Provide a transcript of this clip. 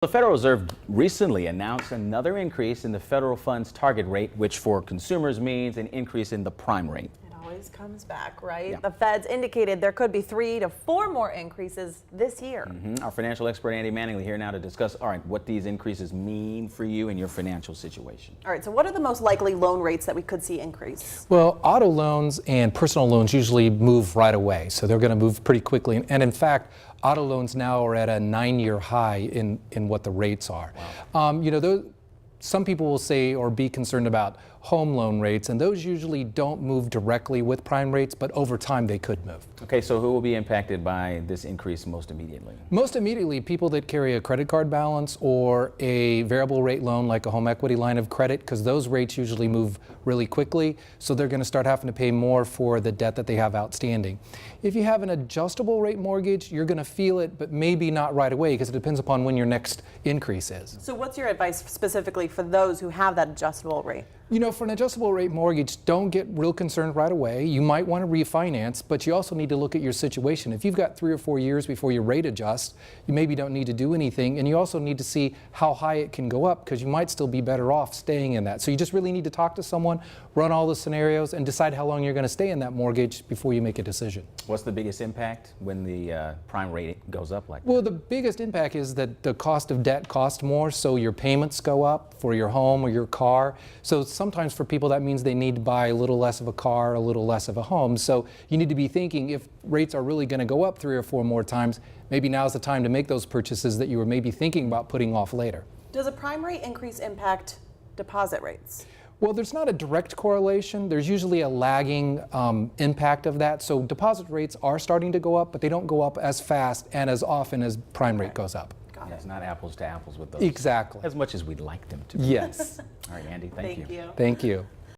The Federal Reserve recently announced another increase in the federal funds target rate, which for consumers means an increase in the prime rate. It always comes back, right? Yeah. The Feds indicated there could be 3 to 4 more increases this year. Our financial expert Andy Manningley here now to discuss, what these increases mean for you and your financial situation. All right, so what are the most likely loan rates that we could see increase? Well, auto loans and personal loans usually move right away, so they're going to move pretty quickly. And in fact, auto loans now are at a 9-year high in what the rates are. Wow. Some people will say or be concerned about home loan rates, and those usually don't move directly with prime rates, but over time they could move. Okay, so who will be impacted by this increase most immediately? Most immediately, people that carry a credit card balance or a variable rate loan like a home equity line of credit, because those rates usually move really quickly, so they're going to start having to pay more for the debt that they have outstanding. If you have an adjustable rate mortgage, you're going to feel it, but maybe not right away, because it depends upon when your next increase is. So what's your advice specifically for those who have that adjustable rate? For an adjustable rate mortgage, don't get real concerned right away. You might want to refinance, but you also need to look at your situation. If you've got 3 or 4 years before your rate adjusts, you maybe don't need to do anything, and you also need to see how high it can go up, because you might still be better off staying in that. So you just really need to talk to someone, run all the scenarios, and decide how long you're going to stay in that mortgage before you make a decision. What's the biggest impact when the prime rate goes up like that? Well, the biggest impact is that the cost of debt costs more, so your payments go up for your home or your car. So sometimes for people that means they need to buy a little less of a car, a little less of a home. So you need to be thinking, if rates are really going to go up 3 or 4 more times, maybe now's the time to make those purchases that you were maybe thinking about putting off later. Does a prime rate increase impact deposit rates? Well, there's not a direct correlation. There's usually a lagging impact of that. So deposit rates are starting to go up, but they don't go up as fast and as often as prime rate goes up. Yeah, it's not apples to apples with those. Exactly. As much as we'd like them to be. Yes. All right, Andy, thank you. Thank you. Thank you.